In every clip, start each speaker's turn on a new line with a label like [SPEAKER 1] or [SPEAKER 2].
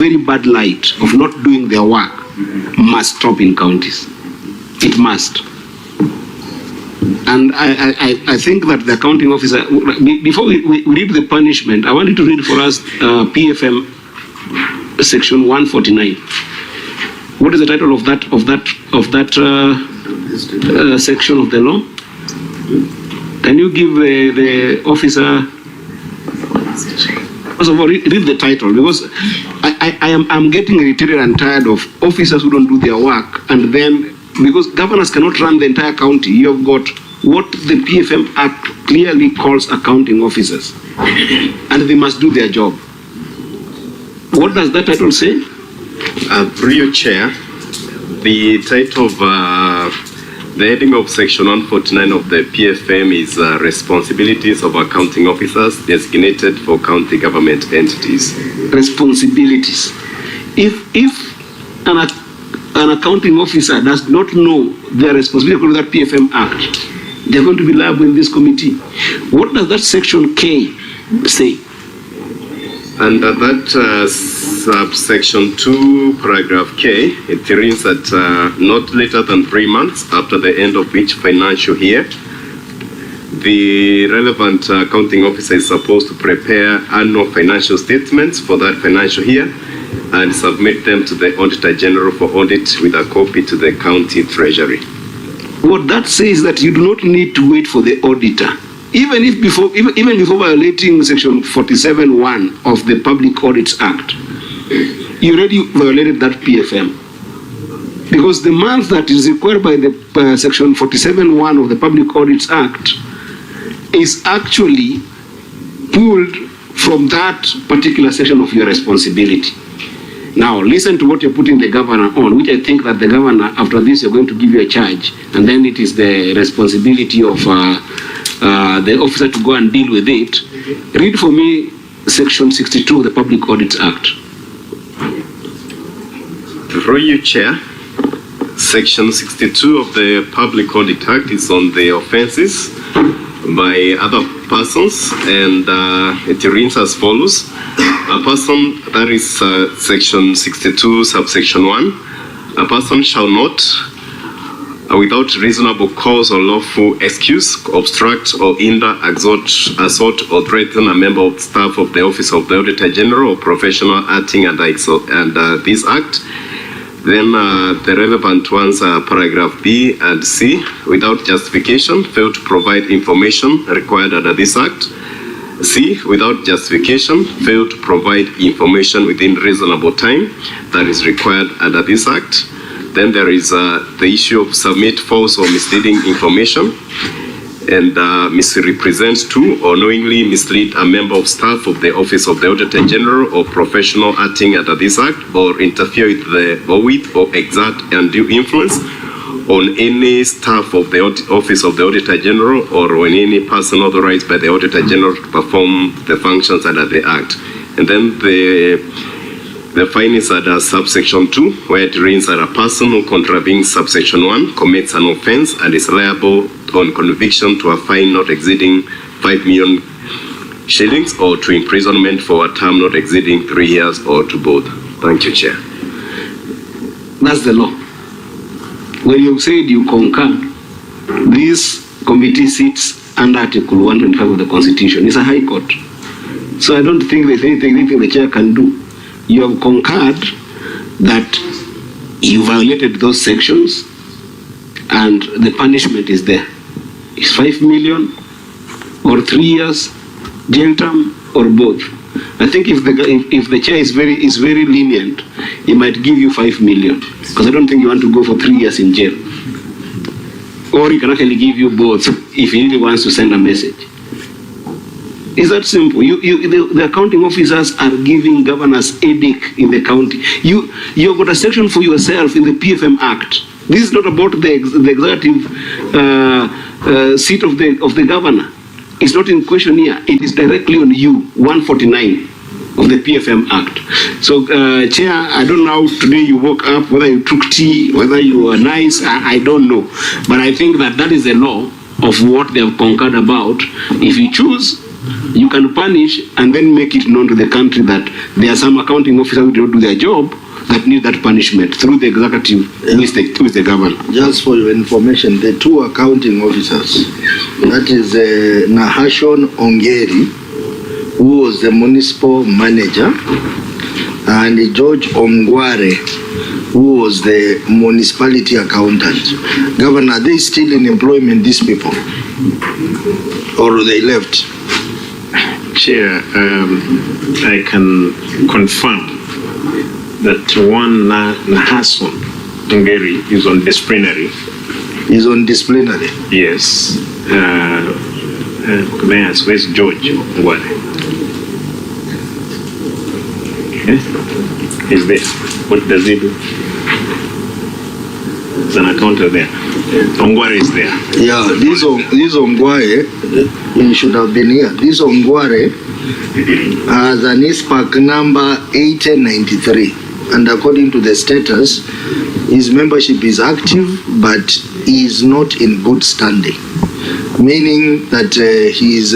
[SPEAKER 1] very bad light of not doing their work must stop in counties. It must. And I think that the accounting officer, before we read the punishment, I wanted to read for us PFM section 149. What is the title of that section of the law? Can you give the officer? First of all, read the title, because I'm getting irritated and tired of officers who don't do their work, and then because governors cannot run the entire county, you have got what the PFM Act clearly calls accounting officers, and they must do their job. What does that title say?
[SPEAKER 2] Through your chair, the title of the heading of section 149 of the PFM is responsibilities of accounting officers designated for county government entities.
[SPEAKER 1] Responsibilities. If an accounting officer does not know their responsibility under that PFM Act, they're going to be liable in this committee. What does that section K say?
[SPEAKER 2] Under that subsection 2, paragraph K, it reads that not later than 3 months after the end of each financial year, the relevant accounting officer is supposed to prepare annual financial statements for that financial year and submit them to the Auditor General for audit with a copy to the county treasury.
[SPEAKER 1] What that says that you do not need to wait for the auditor. Even before violating section 47(1) of the Public Audits Act, you already violated that PFM. Because the month that is required by the section 47(1) of the Public Audits Act is actually pulled from that particular section of your responsibility. Now, listen to what you're putting the governor on, which I think that the governor, after this, you're going to give you a charge, and then it is the responsibility of the officer to go and deal with it. Read for me section 62 of the Public Audits Act.
[SPEAKER 2] Through you, Chair, section 62 of the Public Audit Act is on the offenses by other persons, and it reads as follows. A person, that is section 62, subsection 1, a person shall not, without reasonable cause or lawful excuse, obstruct or hinder, exhort, assault, or threaten a member of staff of the Office of the Auditor General or professional acting under this Act. Then the relevant ones are paragraph B and C, without justification, fail to provide information required under this Act. C, without justification, fail to provide information within reasonable time that is required under this Act. Then there is the issue of submit false or misleading information and misrepresent to or knowingly mislead a member of staff of the Office of the Auditor General or professional acting under this Act, or interfere with or exert undue influence on any staff of the Office of the Auditor General or on any person authorized by the Auditor General to perform the functions under the Act. And then the fine is under subsection 2, where it reads that a person who contravenes subsection 1 commits an offense and is liable on conviction to a fine not exceeding 5 million shillings or to imprisonment for a term not exceeding 3 years or to both. Thank you, Chair.
[SPEAKER 1] That's the law. When you said you concur, this committee sits under Article 125 of the Constitution. It's a high court. So I don't think there's anything the chair can do. You have concurred that you violated those sections and the punishment is there. It's 5 million or 3 years jail term or both. I think if the chair is very lenient, he might give you 5 million, because I don't think you want to go for 3 years in jail. Or he can actually give you both if he really wants to send a message. It's that simple. The accounting officers are giving governors headache in the county. You've got a section for yourself in the PFM Act. This is not about the executive seat of the governor. It's not in question here. It is directly on you, 149 of the PFM Act. So, Chair, I don't know how today you woke up, whether you took tea, whether you were nice, I don't know. But I think that is the law of what they have concurred about. If you choose You can punish and then make it known to the country that there are some accounting officers who don't do their job that need that punishment through the executive, who is the governor.
[SPEAKER 3] Just for your information, the two accounting officers, that is Nahashon Ongeri, who was the municipal manager, and George Ongware, who was the municipality accountant. Governor, are they still in employment, these people? Or they left?
[SPEAKER 4] Chair, I can confirm that one Nahason Ongeri is on disciplinary.
[SPEAKER 3] Is on disciplinary?
[SPEAKER 4] Yes. Where's George Ongware? He's there. What does he do? There's an accountant there. Ongware is there.
[SPEAKER 3] Yeah, this Ongware, he should have been here. This Ongware has an ISPAC number 8093. And according to the status, his membership is active, but he is not in good standing. Meaning that his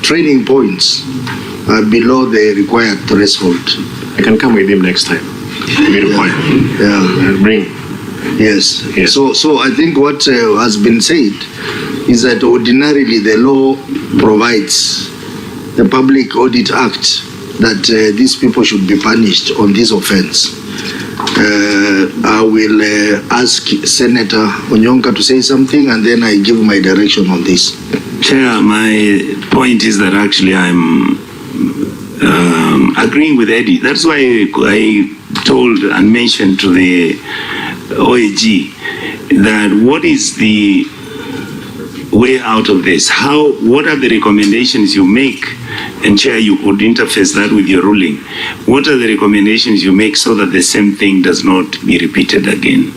[SPEAKER 3] training points are below the required threshold.
[SPEAKER 4] I can come with him next time. Be required.
[SPEAKER 3] Yeah.
[SPEAKER 4] Bring.
[SPEAKER 3] Yes.
[SPEAKER 4] Yes.
[SPEAKER 3] So I think what has been said is that ordinarily the law provides, the Public Audit Act, that these people should be punished on this offense. I will ask Senator Onyonka to say something, and then I give my direction on this.
[SPEAKER 5] Chair, my point is that actually I'm agreeing with Eddie. That's why I told and mentioned to the OAG that what is the way out of this? What are the recommendations you make? And Chair, you could interface that with your ruling. What are the recommendations you make so that the same thing does not be repeated again?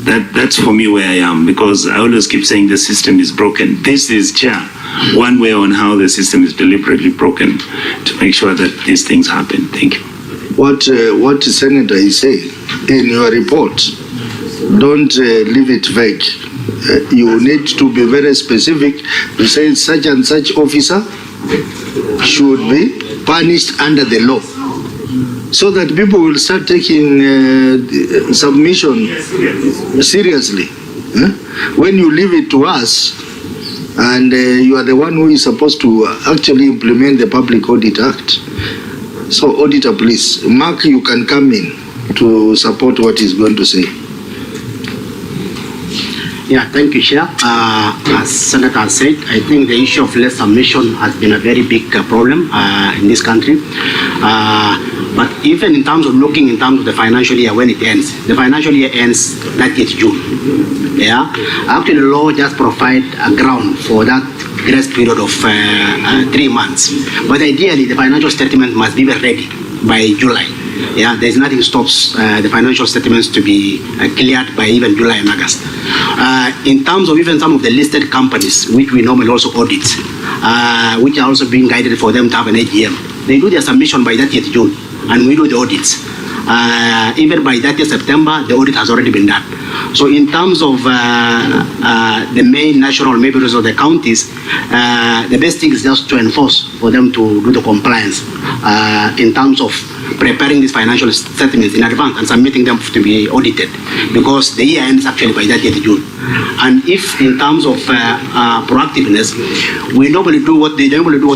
[SPEAKER 5] That's for me where I am, because I always keep saying the system is broken. This is, Chair, one way on how the system is deliberately broken to make sure that these things happen. Thank you.
[SPEAKER 3] What Senator is saying in your report, don't leave it vague. You need to be very specific to say such and such officer should be punished under the law, so that people will start taking submission seriously. When you leave it to us, and you are the one who is supposed to actually implement the Public Audit Act. So, Auditor, please, Mark, you can come in to support what he's going to say.
[SPEAKER 6] Yeah, thank you, Chair. As Senator said, I think the issue of less submission has been a very big problem in this country. But even in terms of looking in terms of the financial year when it ends, the financial year ends 30th June. Yeah, actually the law just provide a ground for that grace period of 3 months. But ideally, the financial statement must be ready by July. Yeah, there's nothing stops the financial statements to be cleared by even July and August. In terms of even some of the listed companies, which we normally also audit, which are also being guided for them to have an AGM, they do their submission by 30th June, and we do the audits. Even by 30th September, the audit has already been done. So in terms of the main national members of the counties, the best thing is just to enforce for them to do the compliance in terms of preparing these financial statements in advance and submitting them to be audited, because the year ends actually by 30th June. And if in terms of proactiveness, we normally do what we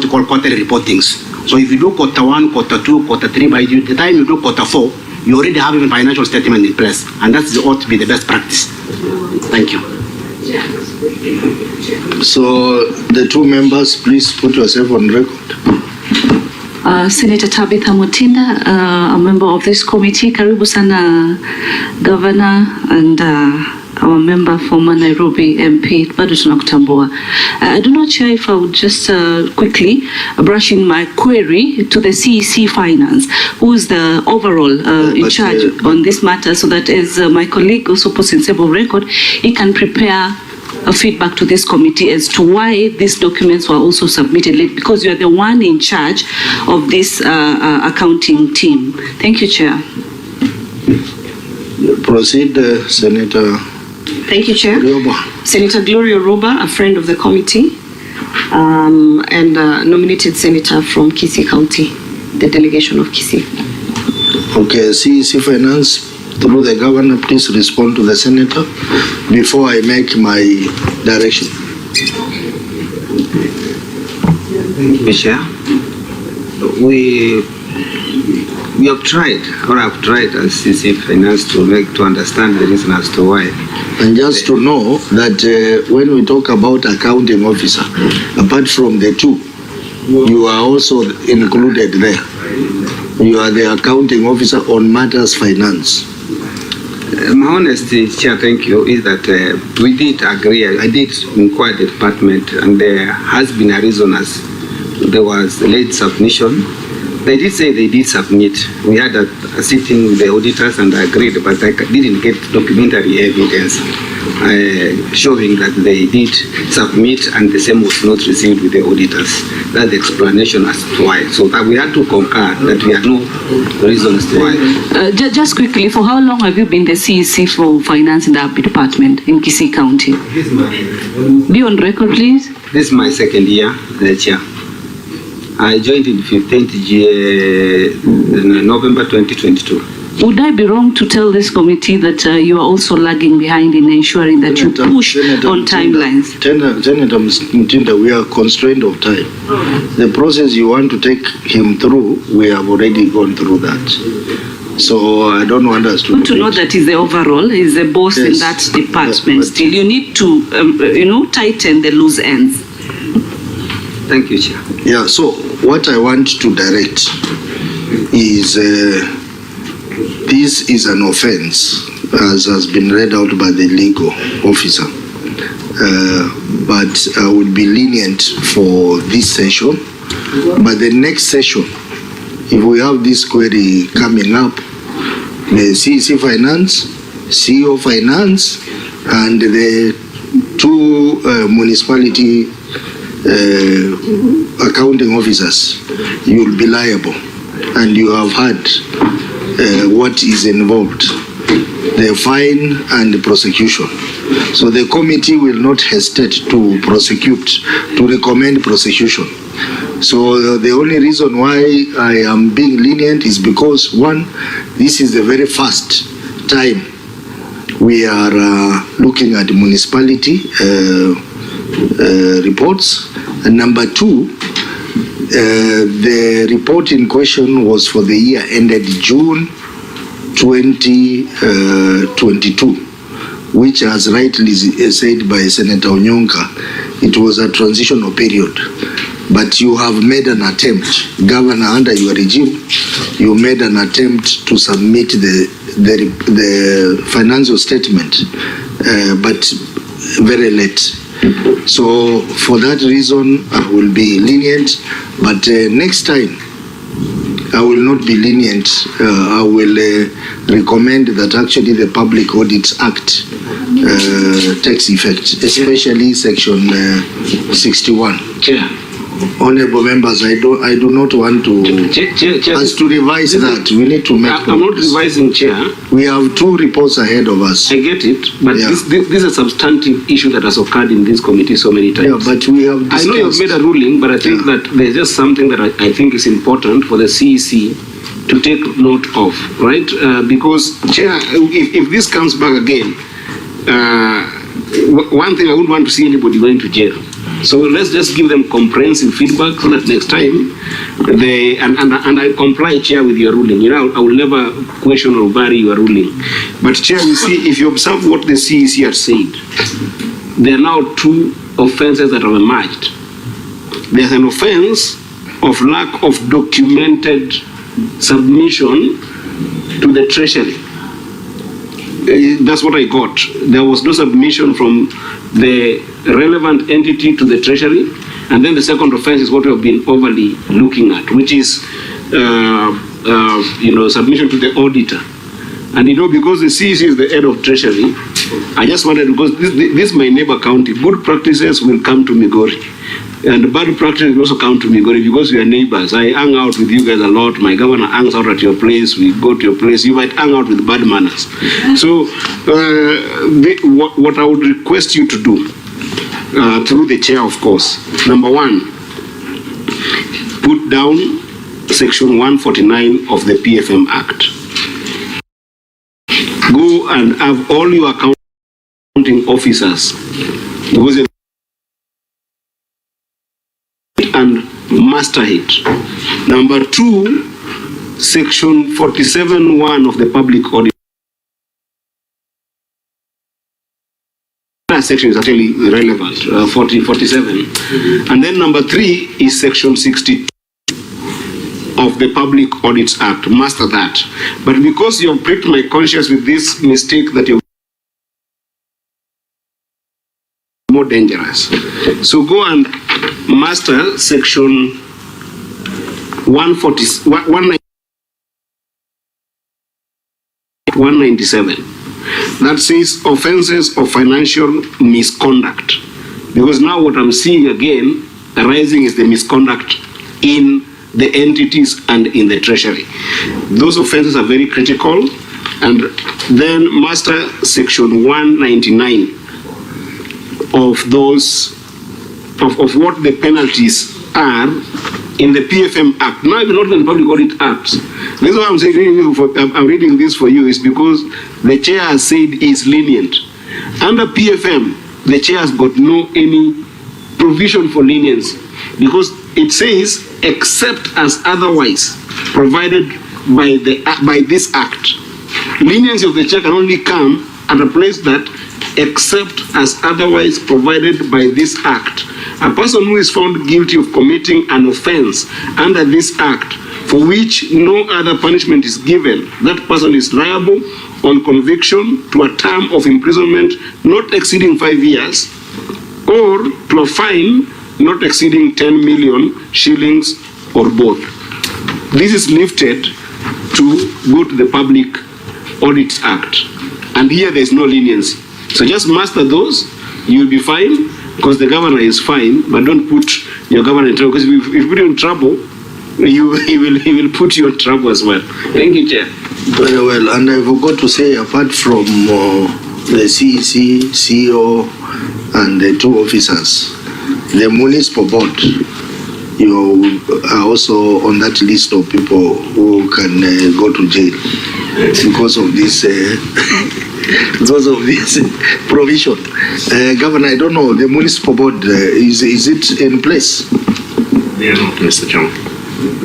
[SPEAKER 6] call quarterly reportings. So if you do quarter 1, quarter 2, quarter 3, by the time you do quarter 4, you already have even financial statement in place, and that ought to be the best practice. Thank you.
[SPEAKER 3] So the two members, please put yourself on record.
[SPEAKER 7] Senator Tabitha Mutinda, a member of this committee. Karibu sana Governor and our member former Nairobi MP, bado tunakutambua. I do not sure if I would just quickly brush in my query to the CEC Finance, who is the overall in charge on this matter, so that as my colleague also puts in stable record, he can prepare a feedback to this committee as to why these documents were also submitted late, because you are the one in charge of this accounting team. Thank you, Chair.
[SPEAKER 3] Proceed, Senator
[SPEAKER 8] Thank you, Chair.
[SPEAKER 3] Yobo.
[SPEAKER 8] Senator Gloria Roba, a friend of the committee, and nominated senator from Kisii County, the delegation of Kisii.
[SPEAKER 3] Okay, CEC Finance, through the governor, please respond to the senator before I make my direction.
[SPEAKER 1] Chair, we have tried, or I've tried as CC Finance to understand the reason as to why.
[SPEAKER 3] And just to know that when we talk about accounting officer, apart from the two, you are also included there. You are the accounting officer on matters finance.
[SPEAKER 1] My honesty, Chair, thank you, is that we did agree. I did inquire the department, and there has been a reason as there was late submission. They did say they did submit. We had a sitting with the auditors and agreed, but I didn't get documentary evidence showing that they did submit and the same was not received with the auditors. That's the explanation as to why. So that we had to concur that we had no reasons to why.
[SPEAKER 7] Just quickly, for how long have you been the CEC for finance in the department in Kisii County? Be on record, please.
[SPEAKER 1] This is my second year, Chair. I joined in 15th November 2022.
[SPEAKER 7] Would I be wrong to tell this committee that you are also lagging behind in ensuring that you push on timelines?
[SPEAKER 3] Senator Mtinda, we are constrained of time. The process you want to take him through, we have already gone through that. So I don't want us to...
[SPEAKER 7] Want to know that he's the overall, he's the boss in that department. Still, you need to, tighten the loose ends.
[SPEAKER 1] Thank you, Chair.
[SPEAKER 3] Yeah, so what I want to direct is this is an offense, as has been read out by the legal officer. But I would be lenient for this session. But the next session, if we have this query coming up, the CEC Finance, CEO Finance, and the two municipality accounting officers, you will be liable, and you have heard what is involved, the fine and the prosecution. So the committee will not hesitate to prosecute, to recommend prosecution. So the only reason why I am being lenient is because, one, this is the very first time we are looking at municipality reports. And number two, the report in question was for the year ended June 2022, which, as rightly said by Senator Onyonka, it was a transitional period. But you have made an attempt, Governor, under your regime, you made an attempt to submit the financial statement, but very late. So for that reason, I will be lenient, but next time, I will not be lenient. I will recommend that actually the Public Audits Act takes effect, especially Section 61.
[SPEAKER 1] Chair.
[SPEAKER 3] Honorable members, I do not want to us to revise that. We need to make.
[SPEAKER 1] I'm not revising, Chair.
[SPEAKER 3] We have two reports ahead of us.
[SPEAKER 1] I get it, but this is a substantive issue that has occurred in this committee so many times.
[SPEAKER 3] Yeah, but we have discussed.
[SPEAKER 1] I know you've made a ruling, but I think that there's just something that I think is important for the CEC to take note of, right? Because, Chair, if this comes back again, one thing I wouldn't want to see anybody going to jail. So let's just give them comprehensive feedback so that next time they and I comply, Chair, with your ruling. I will never question or vary your ruling. But, Chair, you see, if you observe what the CEC has said, there are now two offenses that have emerged. There's an offense of lack of documented submission to the Treasury. That's what I got. There was no submission from the relevant entity to the Treasury. And then the second offense is what we have been overly looking at, which is submission to the auditor. And because the CEC is the head of Treasury, I just wanted, because this is my neighbor county, good practices will come to Migori. And bad practices will also come to Migori because we are neighbors. I hang out with you guys a lot. My governor hangs out at your place. We go to your place. You might hang out with bad manners. So what I would request you to do, through the chair, of course, number one, put down Section 149 of the PFM Act. Go and have all your accounting officers, because and master it. Number two, Section 47(1) of the Public Audit. That section is actually relevant, 47. And then number three is Section 62 of the Public Audits Act. Master that. But because you have pricked my conscience with this mistake that you've more dangerous. So go and master Section 197. That says offenses of financial misconduct. Because now what I'm seeing again arising is the misconduct in the entities and in the treasury. Those offenses are very critical. And then master Section 199 of those, of what the penalties are in the PFM Act. Now, not in the Public Audit Act. The reason why I'm saying I'm reading this for you is because the chair has said is lenient. Under PFM, the chair has got no any provision for leniency, because it says except as otherwise provided by this act. Leniency of the chair can only come at a place that except as otherwise provided by this act. A person who is found guilty of committing an offense under this act for which no other punishment is given, that person is liable on conviction to a term of imprisonment not exceeding 5 years or to a fine not exceeding 10 million shillings or both. This is lifted to go to the Public Audit Act. And here there is no leniency. So just master those, you'll be fine, because the governor is fine, but don't put your governor in trouble, because if you put you in trouble, he will put you in trouble as well. Thank you, Chair.
[SPEAKER 3] Very well, and I forgot to say, apart from the CEC, CEO, and the two officers, the municipal board, you are also on that list of people who can go to jail because of this provision. Governor, I don't know, the municipal board, is it in place?
[SPEAKER 4] They are not, Mr. Chairman.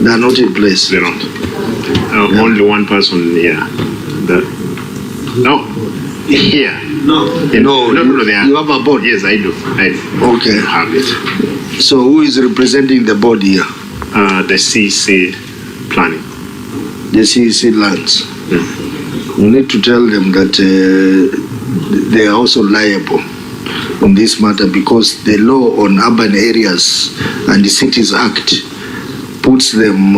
[SPEAKER 3] They are not in place.
[SPEAKER 4] They're not. Only one person here. Here.
[SPEAKER 3] No,
[SPEAKER 4] they are.
[SPEAKER 3] You have a board?
[SPEAKER 4] Yes, I do.
[SPEAKER 3] Okay.
[SPEAKER 4] Have it.
[SPEAKER 3] So who is representing the board here?
[SPEAKER 4] The CC planning.
[SPEAKER 3] The CEC lands.
[SPEAKER 4] Yeah.
[SPEAKER 3] You need to tell them that they are also liable on this matter, because the law on urban areas and the Cities Act puts them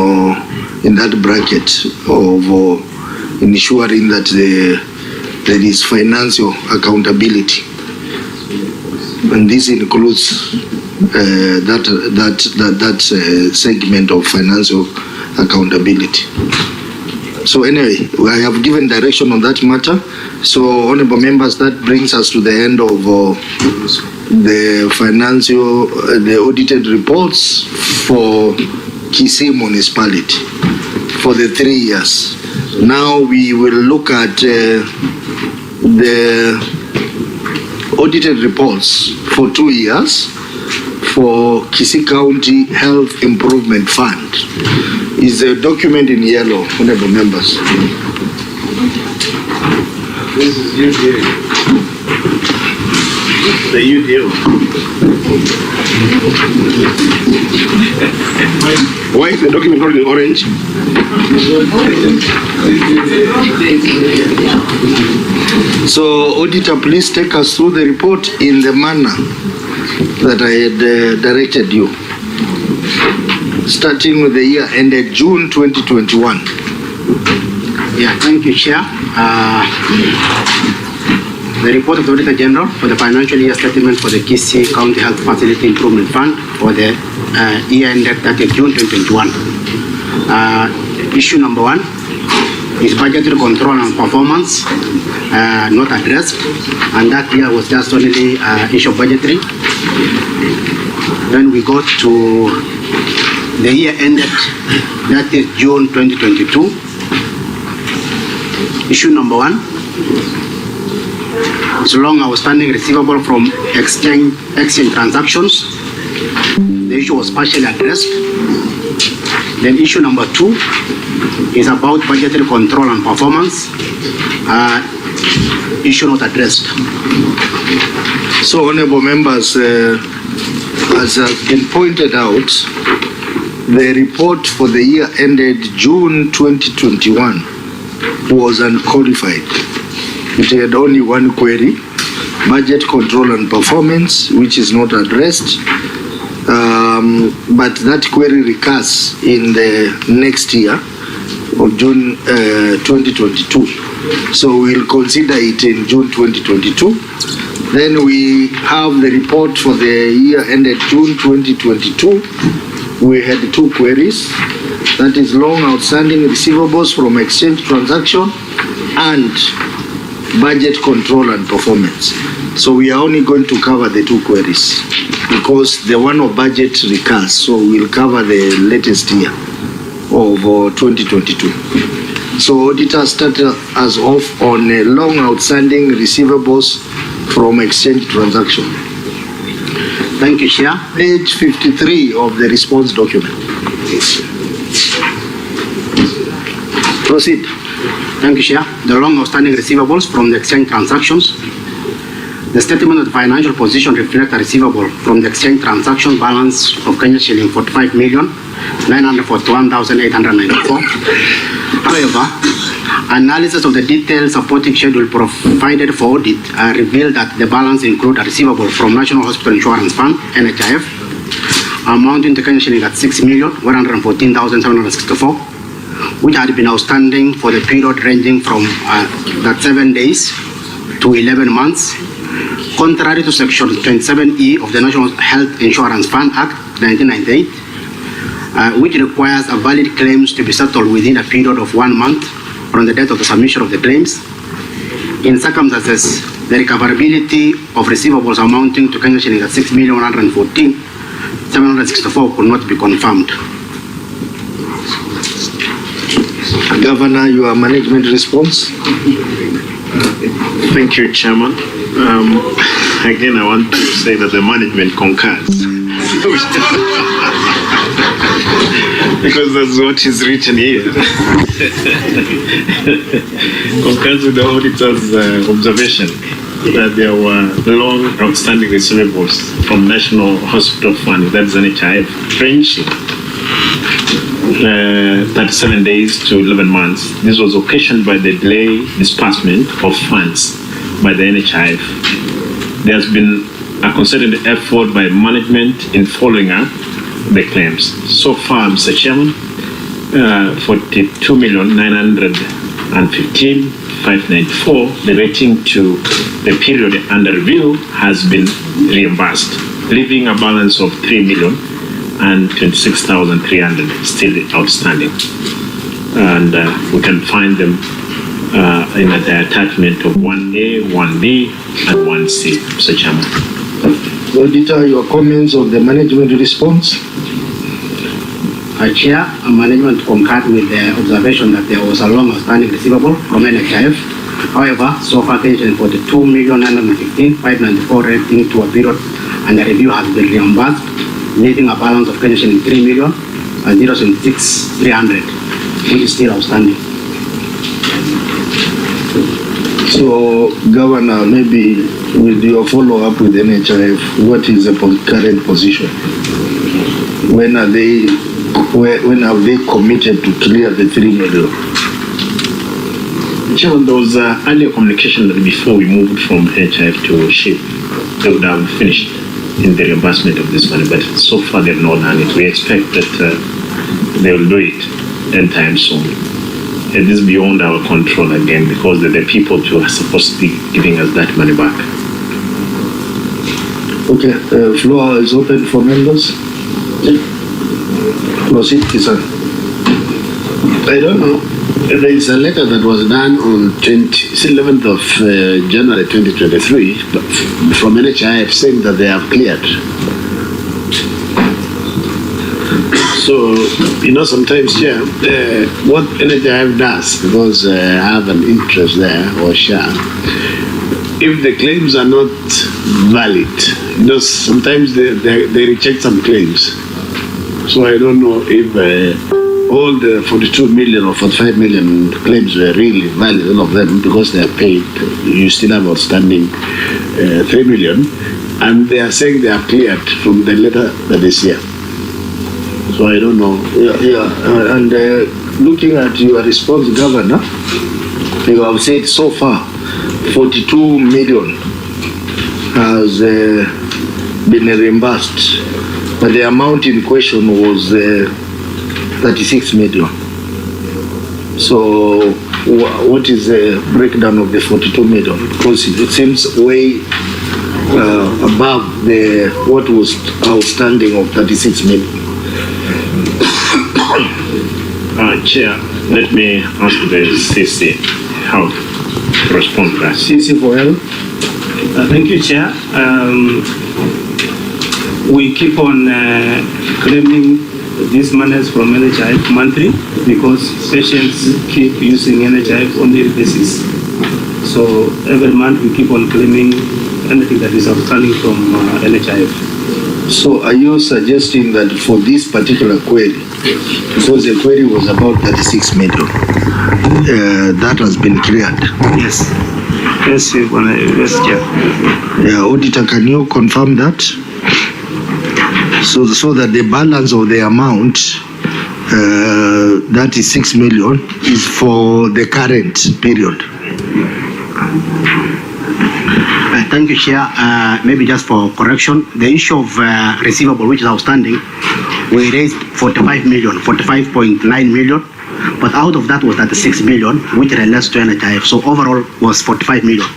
[SPEAKER 3] in that bracket of ensuring that there is financial accountability, and this includes that segment of financial accountability. So anyway, I have given direction on that matter. So honorable members, that brings us to the end of the audited reports for Kisii municipality for the 3 years. Now we will look at the audited reports for 2 years for Kisii County Health Improvement Fund. Is a document in yellow, honorable members.
[SPEAKER 1] This is UDA.
[SPEAKER 4] The UDO.
[SPEAKER 1] Why is the document called in orange?
[SPEAKER 3] So, auditor, please take us through the report in the manner that I had directed you. Starting with the year ended June 2021.
[SPEAKER 6] Yeah, thank you, Chair. The report of the Auditor General for the financial year statement for the Kisii County Health Facility Improvement Fund for the year ended 30th June 2021. Issue number 1 is budgetary control and performance not addressed, and that year was just only issue of budgetary. Then we go to the year ended 30th June 2022. Issue number 1 is long outstanding receivable from exchange transactions. The issue was partially addressed. Then issue number 2 is about budgetary control and performance. Issue not addressed.
[SPEAKER 3] So, honorable members, as has been pointed out, the report for the year ended June 2021 was unqualified. It had only one query, budget control and performance, which is not addressed. But that query recurs in the next year of June 2022. So we'll consider it in June 2022. Then we have the report for the year ended June 2022. We had 2 queries. That is long outstanding receivables from exchange transaction and budget control and performance. So we are only going to cover the 2 queries because the one of budget recurs. So we'll cover the latest year of 2022. So auditor started us off on a long outstanding receivables from exchange transaction.
[SPEAKER 6] Thank you, Chair.
[SPEAKER 3] Page 53 of the response document. Proceed.
[SPEAKER 6] Thank you, Chair. The long outstanding receivables from the exchange transactions. The statement of the financial position reflects a receivable from the exchange transaction balance of Kenya shilling 45,941,894. However, analysis of the detailed supporting schedule provided for audit revealed that the balance includes a receivable from National Hospital Insurance Fund, NHIF, amounting to Kenya shilling at 6,114,764, which had been outstanding for the period ranging from that 7 days to 11 months, contrary to Section 27E of the National Health Insurance Fund Act 1998, which requires a valid claims to be settled within a period of 1 month from the date of the submission of the claims. In circumstances, the recoverability of receivables amounting to Kenya shilling at 6,114,764 could not be confirmed.
[SPEAKER 3] Governor, your management response.
[SPEAKER 4] Thank you, Chairman. Again, I want to say that the management concurs. Because that's what is written here. Concurs with the auditor's observation that there were long outstanding receivables from National Hospital Fund, that's NHIF, ranging 37 days to 11 months. This was occasioned by the delay disbursement of funds by the NHIF. There has been a concerted effort by management in following up the claims. So far, Mr. Chairman, 42,915,594 relating to the period under review has been reimbursed, leaving a balance of 3,026,300 still outstanding. And we can find them in the attachment of 1A, 1B, and 1C, Mr. Chairman.
[SPEAKER 3] Auditor, your comments on the management response?
[SPEAKER 6] Chair, management concurred with the observation that there was a long outstanding receivable from NHIF. However, so far, Kenya 42,915,594 relating to a period under review has been reimbursed, leaving a balance of Kenya 3,006,300, which is still outstanding.
[SPEAKER 3] So, Governor, maybe with your follow-up with NHIF, what is the current position? When have they committed to clear the 3 million?
[SPEAKER 4] Chairman, there was earlier communication that before we moved from NHIF to SHIP, they would have finished in the reimbursement of this money, but so far they've not done it. We expect that they will do it anytime soon. it is beyond our control again, because the people who are supposed to be giving us that money back.
[SPEAKER 3] Okay, floor is open for members. Proceed, Kisan.
[SPEAKER 9] I don't know. There is a letter that was done on 11th of January 2023 from NHIF saying that they have cleared. So, sometimes, what NHIF does, because I have an interest there or share, if the claims are not valid, sometimes they reject some claims. So I don't know if all the 42 million or 45 million claims were really valid, all of them, because they are paid. You still have outstanding 3 million, and they are saying they are cleared from the letter that is here. So I don't know.
[SPEAKER 3] And looking at your response, Governor, you have said so far 42 million has been reimbursed, but the amount in question was 36 million. So what is the breakdown of the 42 million? Because it seems way above what was outstanding of 36 million.
[SPEAKER 4] Chair, let me ask the CC how to respond to that.
[SPEAKER 9] CC for help.
[SPEAKER 10] Thank you, Chair. We keep on claiming these monies from NHIF monthly because patients keep using NHIF on daily basis. So every month we keep on claiming anything that is outstanding from NHIF.
[SPEAKER 3] So are you suggesting that for this particular query, because the query was about 36 million, that has been cleared?
[SPEAKER 10] Yes. Yes, Chair.
[SPEAKER 3] Yeah, Auditor, can you confirm that? So that the balance of the amount, that is 6 million, is for the current period.
[SPEAKER 6] Thank you, Chair. Maybe just for correction, the issue of receivable, which is outstanding, we raised 45.9 million, but out of that was 36 million, which relates to NHIF. So overall was 45 million.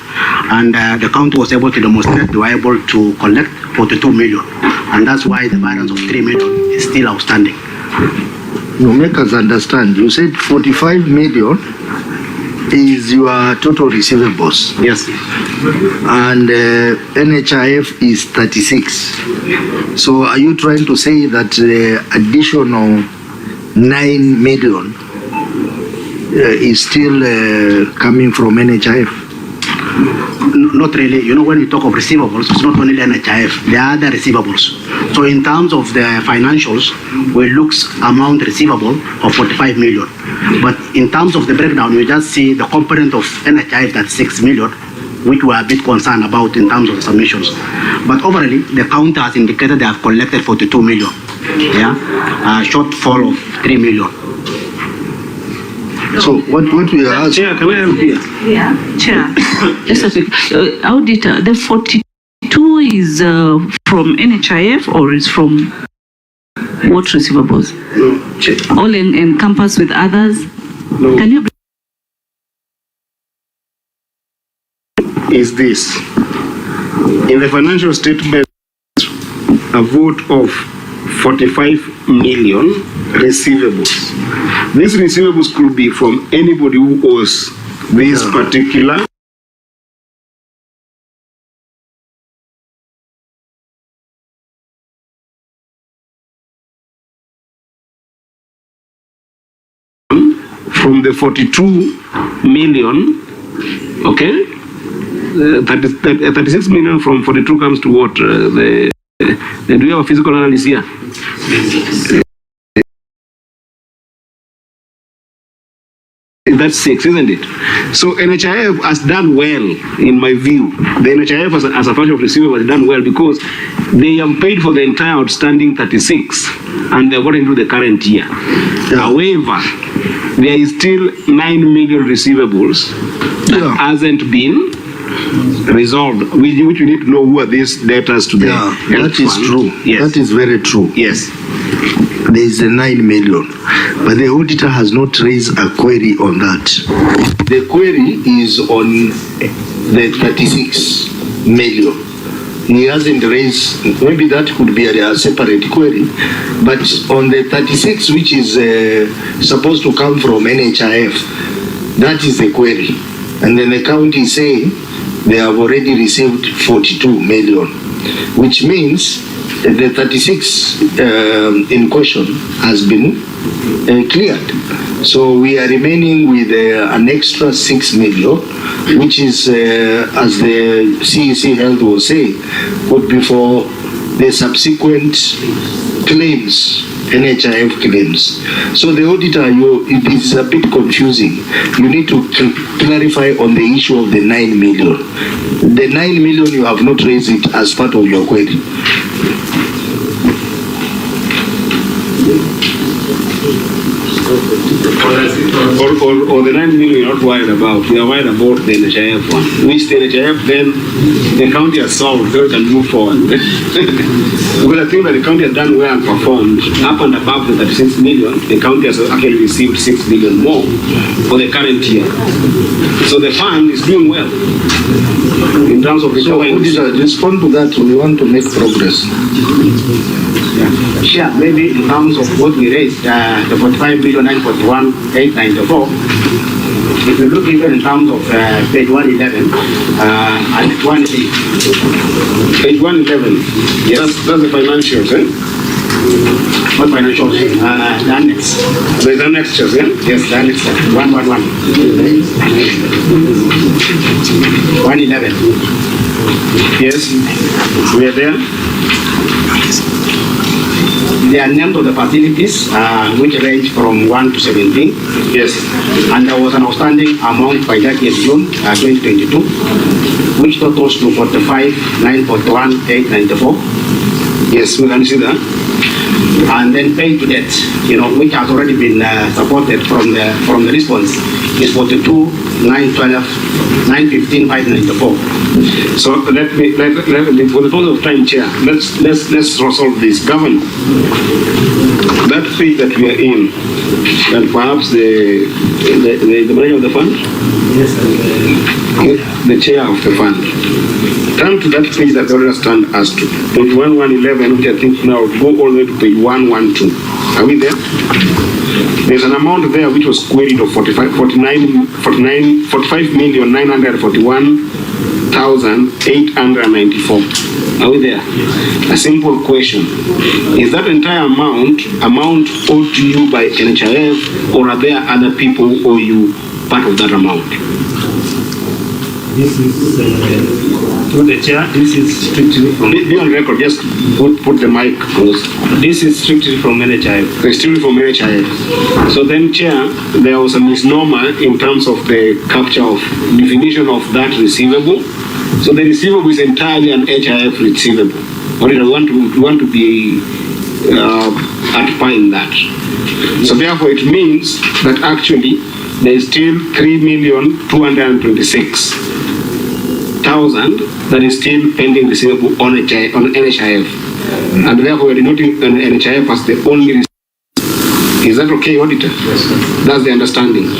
[SPEAKER 6] And the county was able to demonstrate they were able to collect 42 million. And that's why the balance of 3 million is still outstanding.
[SPEAKER 3] You make us understand. You said 45 million is your total receivables.
[SPEAKER 6] Yes.
[SPEAKER 3] And NHIF is 36. So are you trying to say that the additional 9 million is still coming from NHIF?
[SPEAKER 6] Not really. When you talk of receivables, it's not only NHIF, there are other receivables. So in terms of the financials, we look amount receivable of 45 million. But in terms of the breakdown, we just see the component of NHIF, that's 6 million, which we are a bit concerned about in terms of the submissions. But overall, the county has indicated they have collected 42 million. Yeah, a shortfall of 3 million.
[SPEAKER 3] So what we are asking...
[SPEAKER 10] Chair, can I help here?
[SPEAKER 7] Yeah, Chair. Just a quick. Auditor, the 42 is from NHIF or is from what receivables?
[SPEAKER 3] No.
[SPEAKER 7] All encompassed with others?
[SPEAKER 3] No.
[SPEAKER 7] Can you...
[SPEAKER 1] Is this in the financial statement a vote of 45 million receivables. These receivables could be from anybody who owes this particular from the 42 million, okay? 36 million from 42 comes to what? Do we have a physical analysis here? That's 6, isn't it? So NHIF has done well, in my view. The NHIF as a function of receivables has done well because they have paid for the entire outstanding 36 and they're going into the current year. However, there is still 9 million receivables that hasn't been resolved, which we need to know who are these debtors to the
[SPEAKER 3] that is true.
[SPEAKER 1] Yes.
[SPEAKER 3] That is very true.
[SPEAKER 1] Yes.
[SPEAKER 3] there is the 9 million, but the auditor has not raised a query on that. The query is on the 36 million. He hasn't raised, maybe that could be a separate query, but on the 36, which is supposed to come from NHIF, that is the query. And then the county is saying they have already received 42 million, which means the 36 in question has been cleared. So we are remaining with an extra 6 million, which is, as the CEC Health will say, would be for the subsequent claims, NHIF claims. So the auditor, it is a bit confusing. You need to clarify on the issue of the 9 million. The 9 million, you have not raised it as part of your query.
[SPEAKER 1] Or the 9 million you're not worried about. We are worried about the NHIF one. Which the NHIF then the county has solved, so we can move forward. Because I think that the county has done well and performed. Up and above the 36 million, the county has actually received 6 million more for the current year. So the fund is doing well in terms of recovering.
[SPEAKER 3] So, respond to that. We want to make progress.
[SPEAKER 6] Yeah, maybe in terms of what we raised, the 45,941,894, if you look even in terms of page 111 and 180.
[SPEAKER 1] Page 111, yes, that's the financials, eh?
[SPEAKER 6] What financials? The annex.
[SPEAKER 1] There's annexures, eh?
[SPEAKER 6] Yes, the annex. 111. 111.
[SPEAKER 1] Yes, we are there.
[SPEAKER 6] They are named of the facilities, which range from 1 to 17.
[SPEAKER 1] Yes.
[SPEAKER 6] And there was an outstanding amount by 30th June 2022, which totals to 45,941,894.
[SPEAKER 1] Yes, we can see that.
[SPEAKER 6] And then paid to debt, which has already been supported from the response, is 42,912,915,594.
[SPEAKER 1] So let me, for the purpose of time, Chair, let's resolve this. Governor, that page that we are in, and perhaps the manager of the fund,
[SPEAKER 10] Yes,
[SPEAKER 1] the chair of the fund, turn to that page that the order stand as to page 1111, which I think now go all the way to page 112. Are we there? There's an amount there which was queried of 45,941,894. Are we there? A simple question. Is that entire amount owed to you by NHIF, or are there other people who owe you part of that amount?
[SPEAKER 10] this is through the chair. This is strictly from.
[SPEAKER 1] Be on record. Just put the mic close.
[SPEAKER 10] This is strictly from NHIF.
[SPEAKER 1] It's strictly from NHIF. So then, Chair, there was a misnomer in terms of the capture of definition of that receivable. So the receivable is entirely an HIF receivable. Or we want to be at par in that. So therefore, it means that actually there is still 3,226,000 that is still pending receivable on NHIF. And therefore, we are denoting NHIF as the only receiver. Is that okay, auditor? Yes, sir. That's the understanding.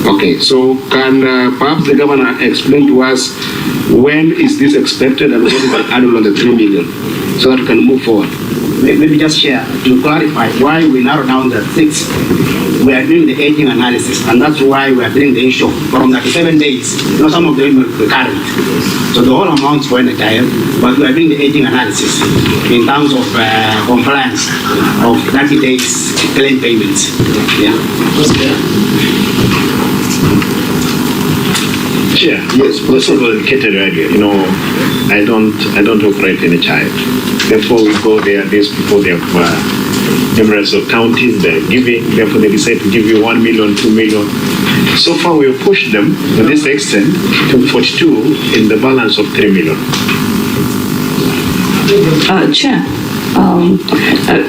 [SPEAKER 1] Okay, so can perhaps the governor explain to us when is this expected and what is the add-on the 3 million so that we can move forward?
[SPEAKER 6] Maybe just share to clarify why we narrow down the 6. We are doing the aging analysis, and that's why we are doing the issue from 37 days. Some of them will be current. So the whole amounts for NHIF, but we are doing the aging analysis in terms of compliance of 30 days claim payments. Yeah.
[SPEAKER 4] Chair, yes, this was indicated earlier. I don't operate in a child. Therefore, we go there days before they have numerous of counties they're giving. Therefore, they decide to give you 1 million, 2 million. So far, we have pushed them to this extent to 42 in the balance of 3 million.
[SPEAKER 7] Chair,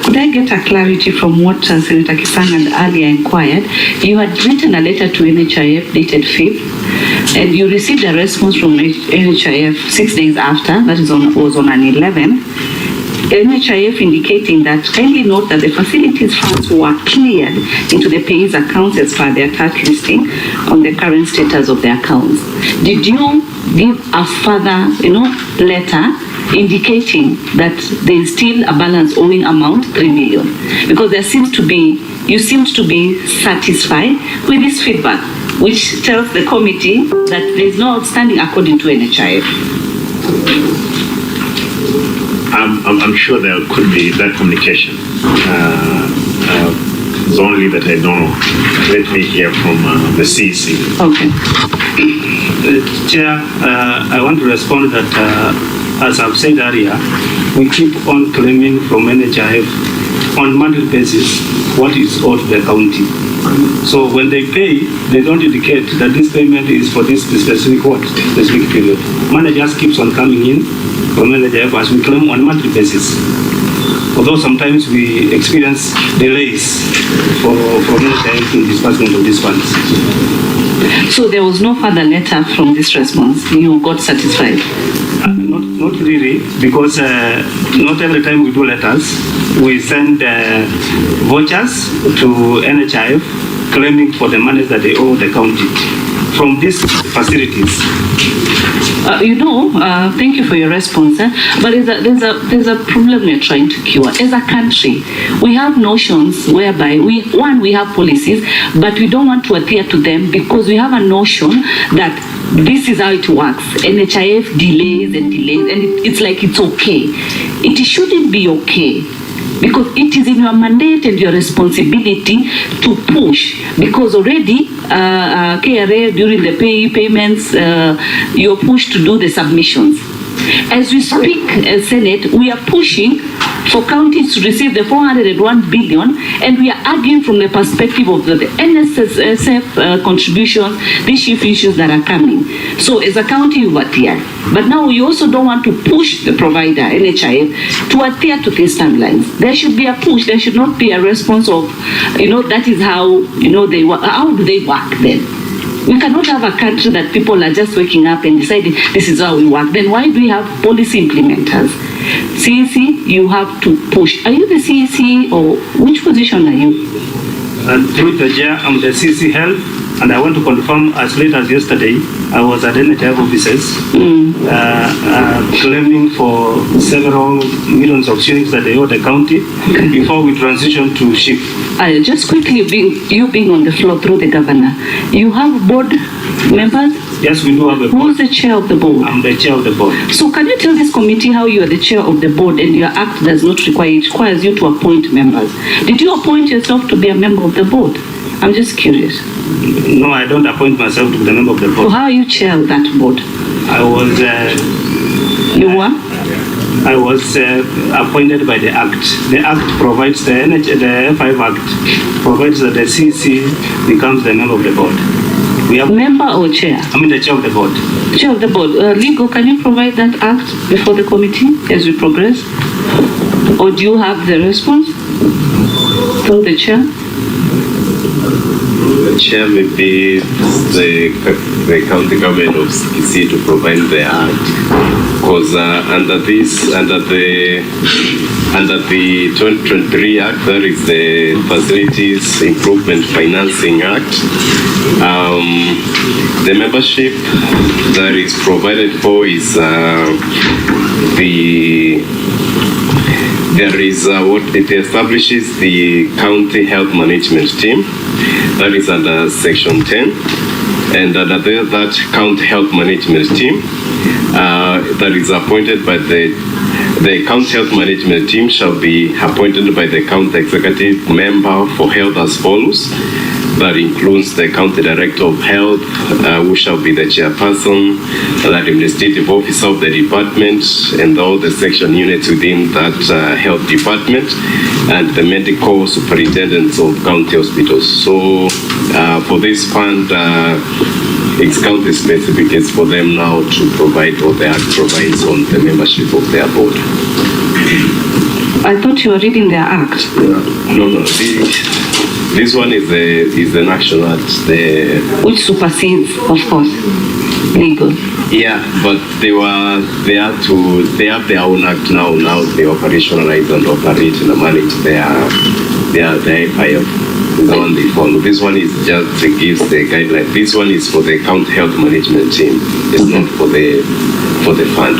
[SPEAKER 7] could I get a clarity from what Senator Kisang and earlier inquired? You had written a letter to NHIF dated 5th, and you received a response from NHIF 6 days after, that was on an 11. NHIF indicating that kindly note that the facilities funds were cleared into the payees' accounts as per their tax listing on the current status of the accounts. Did you give a further, letter indicating that there is still a balance owing amount 3 million? Because you seem to be satisfied with this feedback, which tells the committee that there is no outstanding according to NHIF.
[SPEAKER 4] I'm sure there could be that communication. It's only that I don't let me hear from the CEC.
[SPEAKER 7] Okay.
[SPEAKER 10] Chair, I want to respond that, as I've said earlier, we keep on claiming from NHIF on monthly basis what is owed to the county. So when they pay, they don't indicate that this payment is for this specific period. Money just keeps on coming in from NHIF as we claim on a monthly basis. Although sometimes we experience delays from NHIF in disbursement of these funds.
[SPEAKER 7] So there was no further letter from this response. You got satisfied?
[SPEAKER 10] Not really, because not every time we do letters, we send vouchers to NHIF claiming for the money that they owe the county from these facilities.
[SPEAKER 7] Thank you for your response. But there's a problem we're trying to cure. As a country, we have notions whereby we have policies, but we don't want to adhere to them because we have a notion that this is how it works. NHIF delays, and it's like it's okay. It shouldn't be okay, because it is in your mandate and your responsibility to push, because already KRA during the payments, you're pushed to do the submissions. As we speak, Senate, we are pushing for counties to receive the 401 billion, and we are arguing from the perspective of the NSSF contributions, these chief issues that are coming. So as a county, you adhere. But now we also don't want to push the provider, NHIF, to adhere to these timelines. There should be a push. There should not be a response of, that is how, they work. How do they work then? We cannot have a country that people are just waking up and deciding this is how we work. Then why do we have policy implementers? CEC, you have to push. Are you the CEC, or which position are you?
[SPEAKER 10] Through the chair, I'm the CEC Health, and I want to confirm as late as yesterday, I was at NHIF offices claiming for several millions of shillings that they owe the county before we transition to SHIP.
[SPEAKER 7] Just quickly, you being on the floor through the governor, you have board members?
[SPEAKER 10] Yes, we do have a board.
[SPEAKER 7] Who's the chair of the board?
[SPEAKER 10] I'm the chair of the board.
[SPEAKER 7] So can you tell this committee how you are the chair of the board and your act does not require, it requires you to appoint members? Did you appoint yourself to be a member of the board? I'm just curious.
[SPEAKER 10] No, I don't appoint myself to be the member of the board.
[SPEAKER 7] So how are you chair of that board?
[SPEAKER 10] I was...
[SPEAKER 7] you were?
[SPEAKER 10] I was appointed by the Act. The Act provides, the F5 Act provides that the CC becomes the member of the board. We have
[SPEAKER 7] member or chair?
[SPEAKER 10] I mean the chair of the board.
[SPEAKER 7] Chair of the board. Legal, can you provide that act before the committee as we progress? Or do you have the response from the chair?
[SPEAKER 2] The chair may be the county government of Cpic to provide the act, because under the 2023 Act, that is the Facilities Improvement Financing Act. The membership that is provided for is there is what it establishes the county health management team. That is under Section 10, and under that county health management team that is appointed by the county health management team shall be appointed by the county executive member for health as follows. That includes the county director of health, who shall be the chairperson, the administrative officer of the department, and all the section units within that health department, and the medical superintendents of county hospitals. So for this fund, it's county specific. It's for them now to provide what the Act provides on the membership of their board.
[SPEAKER 7] I thought you were reading their Act.
[SPEAKER 2] No. This one is an action at the...
[SPEAKER 7] Which supersedes, of course, legal.
[SPEAKER 2] Yeah, but they have their own act now. Now they operationalize and operate and manage their FIF. The one they follow. This one is just gives the guideline. This one is for the county health management team. It's not for the fund.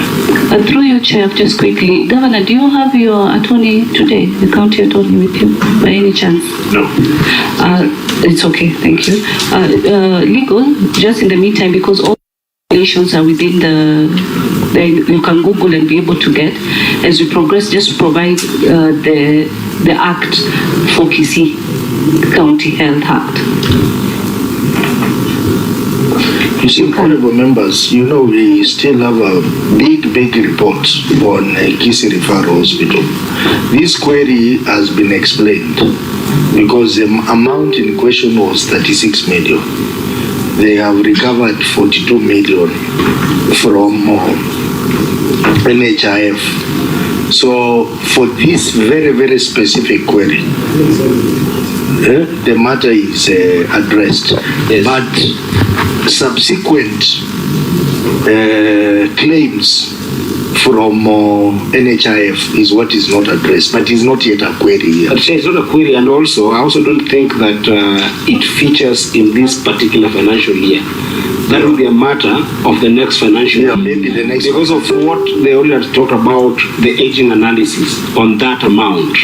[SPEAKER 7] Through your chair, just quickly, Governor, do you have your attorney today, the county attorney with you, by any chance?
[SPEAKER 4] No.
[SPEAKER 7] It's okay, thank you. Legal, just in the meantime, because all regulations are within you can Google and be able to get. As we progress, just provide the act for Kisii County Health Act.
[SPEAKER 3] You see, honorable members, you know, we still have a big report on Kisii Referral Hospital. This query has been explained because the amount in question was 36 million. They have recovered 42 million from NHIF. So for this very specific query, the matter is addressed. Yes. But subsequent claims from NHIF is what is not addressed, but it's not yet a query yet.
[SPEAKER 1] It's not a query, and also I also don't think that it features in this particular financial year. That will be a matter of the next financial year.
[SPEAKER 3] Maybe the next
[SPEAKER 1] because of what they already talked about, the aging analysis on that amount,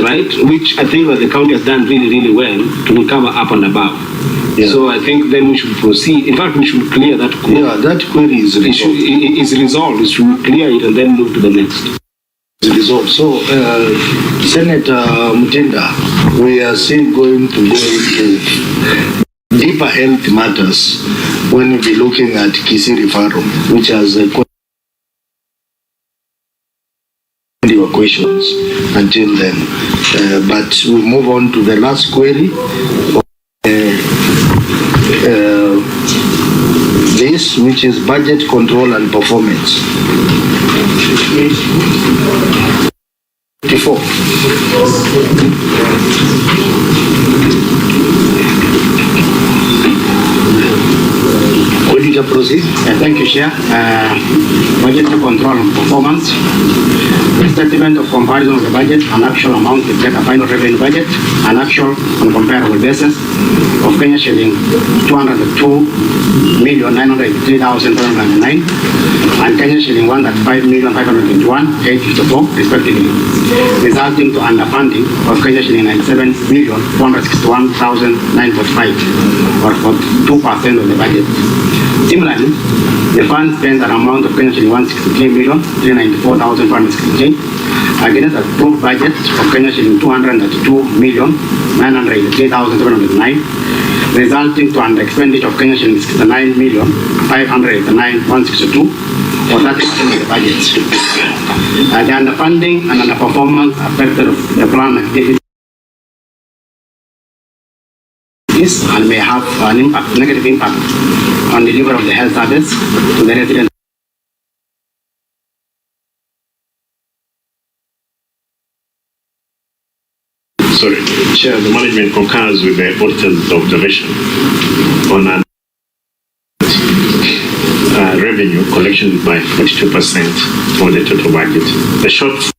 [SPEAKER 1] right? Which I think that the county has done really well to recover up and above. Yeah. So I think then we should proceed. In fact, we should clear that query.
[SPEAKER 3] Yeah, that query is resolved.
[SPEAKER 1] It is resolved. We should clear it and then move to the next.
[SPEAKER 3] It's resolved. So, Senator Mutinda, we are still going to go into deeper health matters when we be looking at Kisii Referral, which has your questions until then. But we move on to the last query. This, which is budget control and performance. 54. Auditor, proceed.
[SPEAKER 6] Thank you, Chair. Budget control and performance. The statement of comparison of the budget and actual amount reflect a final revenue budget and actual on comparable basis of Kenya shilling 202,983,709 and Kenya shilling 105,521,854 respectively, resulting to underfunding of Kenya shilling 97,461,945 or 2% of the budget. Similarly, the fund spends an amount of Kenya shilling 163,394,463 against a approved budget of Kenya shilling 232,983,709, resulting to an expenditure of Kenya shilling 69,589,162 or 30% of the budget. The underfunding and underperformance affected the plan activity and may have an impact, negative impact on the delivery of the health service to the residents.
[SPEAKER 4] Sorry, Chair, the management concurs with the auditor's observation on revenue collection by 42% of the total budget. The short of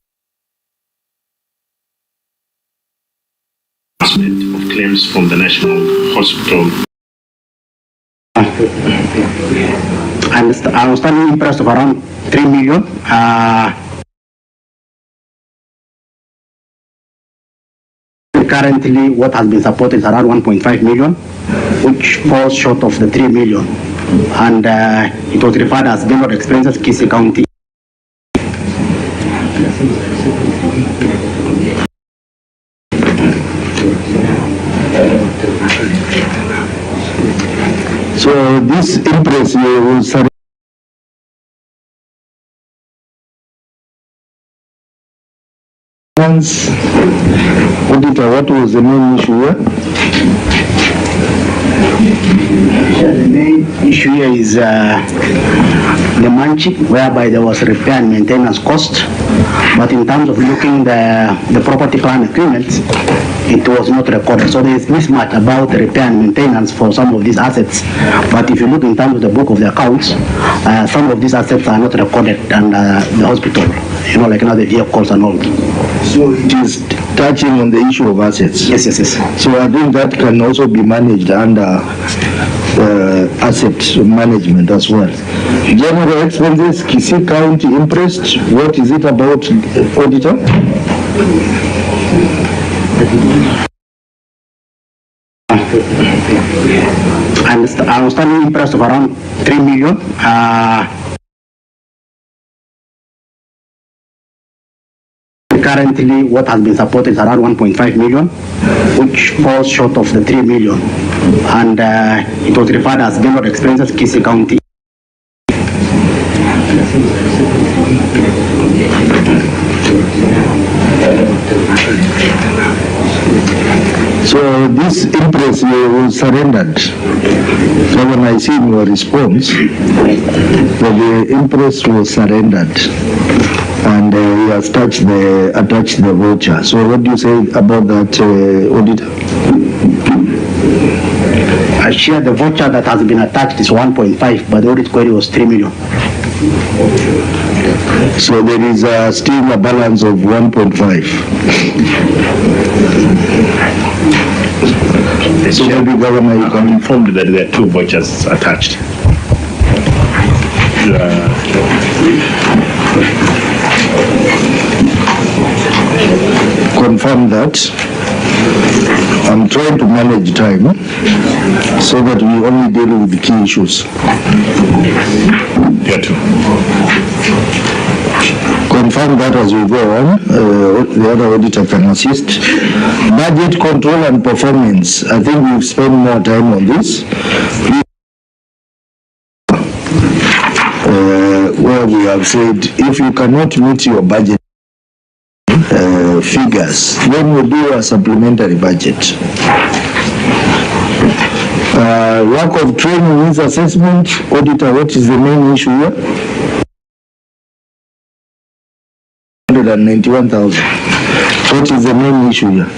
[SPEAKER 4] claims from the National Hospital.
[SPEAKER 6] I was standing impressed of around 3 million. Currently, what has been supported is around 1.5 million, which falls short of the 3 million. And it was referred as general expenses, Kisii County.
[SPEAKER 3] So this impress will serve Auditor, what was the main issue here?
[SPEAKER 6] The main issue here is the manchip, whereby there was repair and maintenance cost. But in terms of looking the property plan agreement, it was not recorded. So there is mismatch about the repair and maintenance for some of these assets. But if you look in terms of the book of the accounts, some of these assets are not recorded and the hospital, like the vehicles and all.
[SPEAKER 3] So it is touching on the issue of assets.
[SPEAKER 6] Yes.
[SPEAKER 3] So I think that can also be managed under asset management as well. General expenses, Cpic County interest, what is it about, auditor?
[SPEAKER 6] I was standing interest of around 3 million. Currently, what has been supported is around 1.5 million, which falls short of the 3 million. And it was referred as general expenses, Cpic County.
[SPEAKER 3] So this interest was surrendered. So when I see in your response that the interest was surrendered and he has attached the voucher. So what do you say about that, auditor?
[SPEAKER 6] I share the voucher that has been attached is 1.5, but the audit query was 3 million.
[SPEAKER 3] So there is still a balance of 1.5. So maybe Governor, you can
[SPEAKER 4] informed that there are 2 vouchers attached.
[SPEAKER 3] confirm that. I'm trying to manage time so that we only deal with the key issues. Confirm that as we go on, the other auditor can assist. Budget control and performance. I think we've spent more time on this. Where we have said, if you cannot meet your budget figures, then we do a supplementary budget. Lack of training needs assessment. Auditor, what is the main issue here? 191,000. What is the main issue here?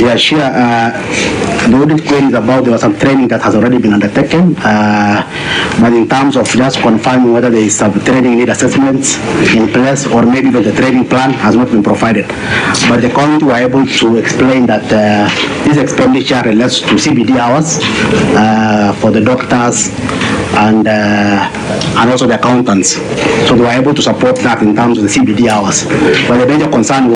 [SPEAKER 6] Yeah, sure. The audit query is about there was some training that has already been undertaken, but in terms of just confirming whether there is some training need assessments in place or maybe the training plan has not been provided. But the county were able to explain that this expenditure relates to CBD hours for the doctors and also the accountants. So they were able to support that in terms of the CBD hours. But the major concern